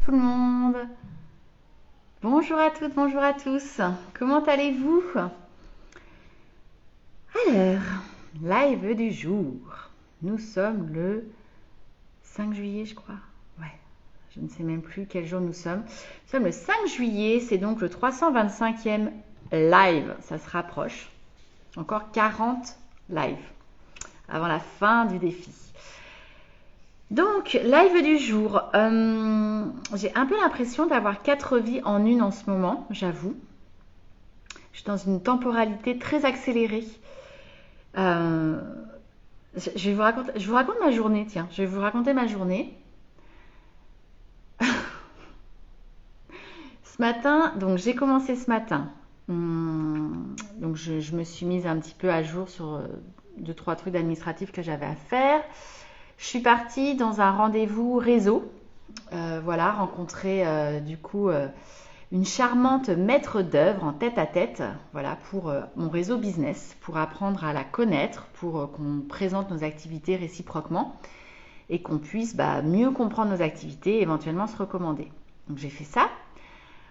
tout le monde. Bonjour à toutes, bonjour à tous. Comment allez-vous? Alors, live du jour. Nous sommes le 5 juillet, je crois. Ouais, je ne sais même plus quel jour nous sommes. Nous sommes le 5 juillet, c'est donc le 325e live. Ça se rapproche. Encore 40 lives avant la fin du défi. Donc, live du jour. J'ai un peu l'impression d'avoir 4 vies en une en ce moment, j'avoue. Je suis dans une temporalité très accélérée. Euh, je vous raconte ma journée, tiens. Je vais vous raconter ma journée. Ce matin, donc j'ai commencé ce matin. Donc je me suis mise un petit peu à jour sur 2-3 trucs administratifs que j'avais à faire. Je suis partie dans un rendez-vous réseau. Voilà, rencontrer du coup une charmante maître d'œuvre en tête à tête, voilà, pour mon réseau business, pour apprendre à la connaître, pour qu'on présente nos activités réciproquement et qu'on puisse mieux comprendre nos activités et éventuellement se recommander. Donc j'ai fait ça.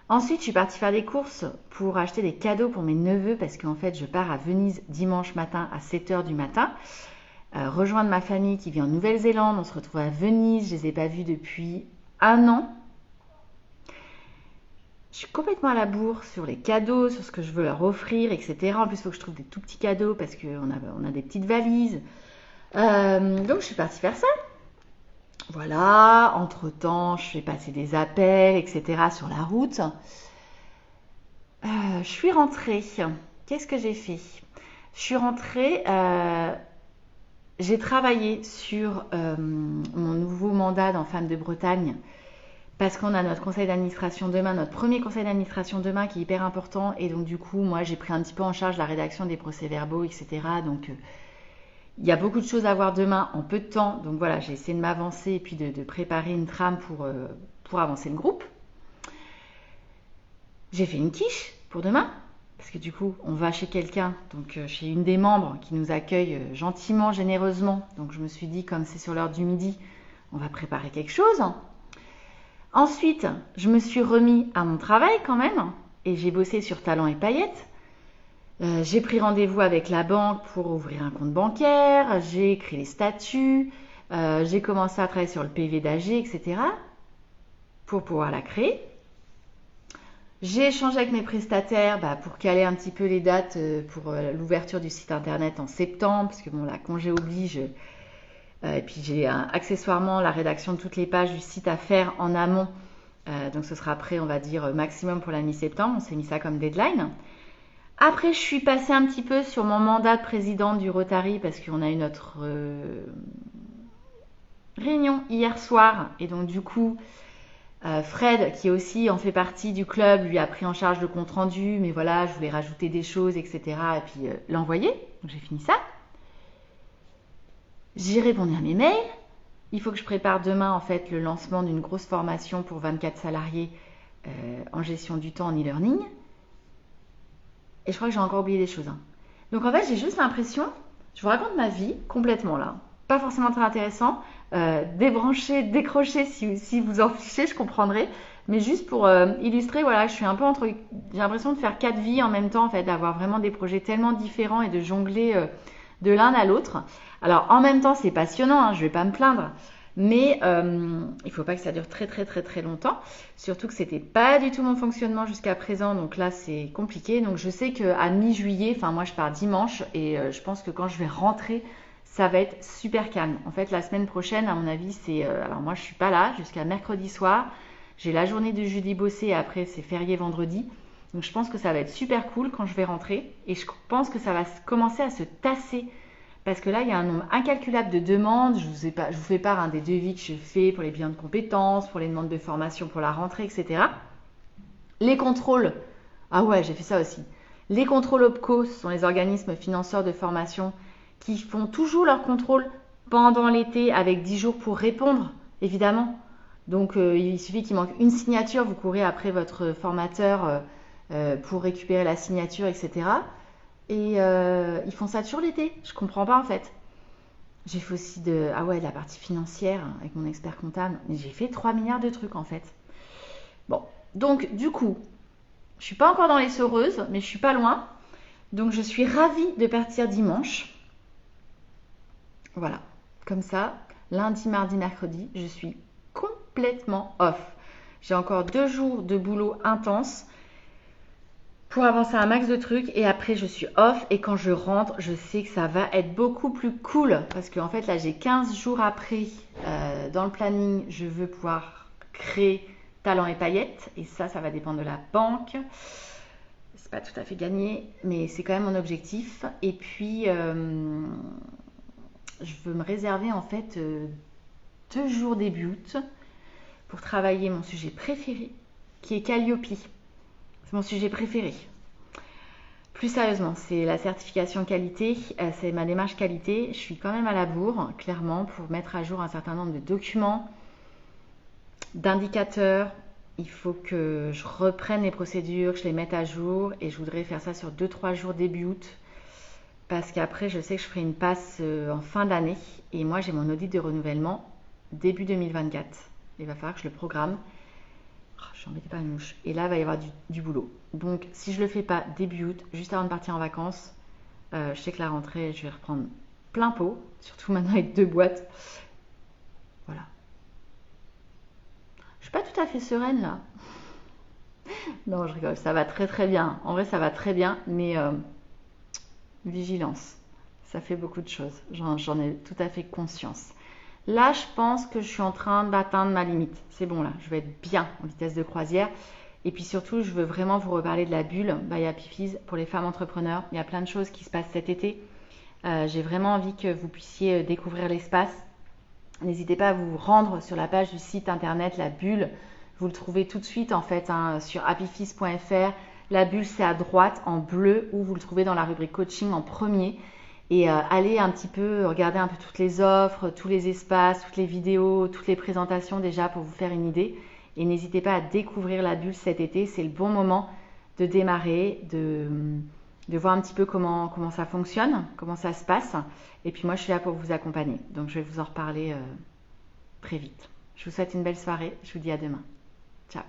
Ensuite, je suis partie faire des courses pour acheter des cadeaux pour mes neveux parce qu'en fait, je pars à Venise dimanche matin à 7h du matin. Rejoindre ma famille qui vit en Nouvelle-Zélande. On se retrouve à Venise. Je ne les ai pas vus depuis un an. Je suis complètement à la bourre sur les cadeaux, sur ce que je veux leur offrir, etc. En plus, il faut que je trouve des tout petits cadeaux parce qu'on a des petites valises. Donc, je suis partie faire ça. Voilà, entre-temps, je fais passer des appels, etc. sur la route. Je suis rentrée. Qu'est-ce que j'ai fait? Je suis rentrée. J'ai travaillé sur mon nouveau mandat dans Femmes de Bretagne parce qu'on a notre conseil d'administration demain, notre premier conseil d'administration demain qui est hyper important. Et donc, du coup, moi, j'ai pris un petit peu en charge la rédaction des procès-verbaux, etc. Donc, il y a beaucoup de choses à voir demain en peu de temps. Donc, voilà, j'ai essayé de m'avancer et puis de préparer une trame pour avancer le groupe. J'ai fait une quiche pour demain. Parce que du coup, on va chez quelqu'un, donc chez une des membres qui nous accueille gentiment, généreusement. Donc je me suis dit, comme c'est sur l'heure du midi, on va préparer quelque chose. Ensuite, je me suis remis à mon travail quand même, et j'ai bossé sur Talents et Paillettes. J'ai pris rendez-vous avec la banque pour ouvrir un compte bancaire, j'ai écrit les statuts, j'ai commencé à travailler sur le PV d'AG, etc. pour pouvoir la créer. J'ai échangé avec mes prestataires pour caler un petit peu les dates pour l'ouverture du site internet en septembre, parce que bon, la congé oblige. Et puis j'ai accessoirement la rédaction de toutes les pages du site à faire en amont. Donc ce sera prêt, on va dire, maximum pour la mi-septembre. On s'est mis ça comme deadline. Après, je suis passée un petit peu sur mon mandat de présidente du Rotary, parce qu'on a eu notre réunion hier soir. Et donc du coup, Fred, qui aussi en fait partie du club, lui a pris en charge le compte rendu, mais voilà, je voulais rajouter des choses, etc. Et puis l'envoyer. Donc j'ai fini ça. J'ai répondu à mes mails. Il faut que je prépare demain en fait le lancement d'une grosse formation pour 24 salariés en gestion du temps en e-learning. Et je crois que j'ai encore oublié des choses. Donc en fait, j'ai juste l'impression, je vous raconte ma vie complètement là. Pas forcément très intéressant. Débrancher, décrocher si vous en fichez, je comprendrai. Mais juste pour illustrer, voilà, je suis un peu entre. J'ai l'impression de faire 4 vies en même temps, en fait, d'avoir vraiment des projets tellement différents et de jongler de l'un à l'autre. Alors en même temps, c'est passionnant, je vais pas me plaindre. Mais il faut pas que ça dure très très très très longtemps. Surtout que c'était pas du tout mon fonctionnement jusqu'à présent, donc là c'est compliqué. Donc je sais qu'à mi-juillet, enfin moi je pars dimanche et je pense que quand je vais rentrer, ça va être super calme. En fait, la semaine prochaine, à mon avis, c'est. Alors moi je suis pas là jusqu'à mercredi soir. J'ai la journée de jeudi bossé et après c'est férié vendredi. Donc je pense que ça va être super cool quand je vais rentrer et je pense que ça va commencer à se tasser. Parce que là, il y a un nombre incalculable de demandes. Je vous fais part des devis que je fais pour les bilans de compétences, pour les demandes de formation pour la rentrée, etc. Les contrôles. Ah ouais, j'ai fait ça aussi. Les contrôles OPCO, ce sont les organismes financeurs de formation qui font toujours leurs contrôles pendant l'été avec 10 jours pour répondre, évidemment. Donc il suffit qu'il manque une signature, vous courez après votre formateur pour récupérer la signature, etc. Et ils font ça toujours l'été. Je comprends pas en fait. J'ai fait aussi de la partie financière avec mon expert comptable. Mais j'ai fait 3 milliards de trucs en fait. Bon, donc du coup, je suis pas encore dans les Soreuses, mais je suis pas loin. Donc je suis ravie de partir dimanche. Voilà, comme ça, lundi, mardi, mercredi, je suis complètement off. J'ai encore 2 jours de boulot intense pour avancer un max de trucs et après je suis off et quand je rentre, je sais que ça va être beaucoup plus cool parce qu'en fait là j'ai 15 jours après dans le planning, je veux pouvoir créer talent et paillettes et ça va dépendre de la banque. C'est pas tout à fait gagné, mais c'est quand même mon objectif. Et puis je veux me réserver en fait 2 jours début août pour travailler mon sujet préféré qui est Calliope. C'est mon sujet préféré. Plus sérieusement, c'est la certification qualité, c'est ma démarche qualité. Je suis quand même à la bourre, clairement, pour mettre à jour un certain nombre de documents, d'indicateurs. Il faut que je reprenne les procédures, que je les mette à jour et je voudrais faire ça sur 2-3 jours début août parce qu'après je sais que je ferai une passe en fin d'année et moi j'ai mon audit de renouvellement début 2024. Il va falloir que je le programme. Je suis embêtée par une mouche. Et là, il va y avoir du boulot. Donc, si je le fais pas début août, juste avant de partir en vacances, je sais que la rentrée, je vais reprendre plein pot. Surtout maintenant avec 2 boîtes. Voilà. Je suis pas tout à fait sereine là. Non, je rigole. Ça va très très bien. En vrai, ça va très bien. Mais vigilance. Ça fait beaucoup de choses. J'en ai tout à fait conscience. Là, je pense que je suis en train d'atteindre ma limite. C'est bon là, je vais être bien en vitesse de croisière. Et puis surtout, je veux vraiment vous reparler de la bulle by Happy Fizz pour les femmes entrepreneurs. Il y a plein de choses qui se passent cet été. J'ai vraiment envie que vous puissiez découvrir l'espace. N'hésitez pas à vous rendre sur la page du site internet La Bulle. Vous le trouvez tout de suite en fait sur happyfizz.fr. La bulle, c'est à droite en bleu ou vous le trouvez dans la rubrique coaching en premier. Et allez un petit peu regarder un peu toutes les offres, tous les espaces, toutes les vidéos, toutes les présentations déjà pour vous faire une idée. Et n'hésitez pas à découvrir la bulle cet été. C'est le bon moment de démarrer, de voir un petit peu comment ça fonctionne, comment ça se passe. Et puis moi, je suis là pour vous accompagner. Donc, je vais vous en reparler très vite. Je vous souhaite une belle soirée. Je vous dis à demain. Ciao.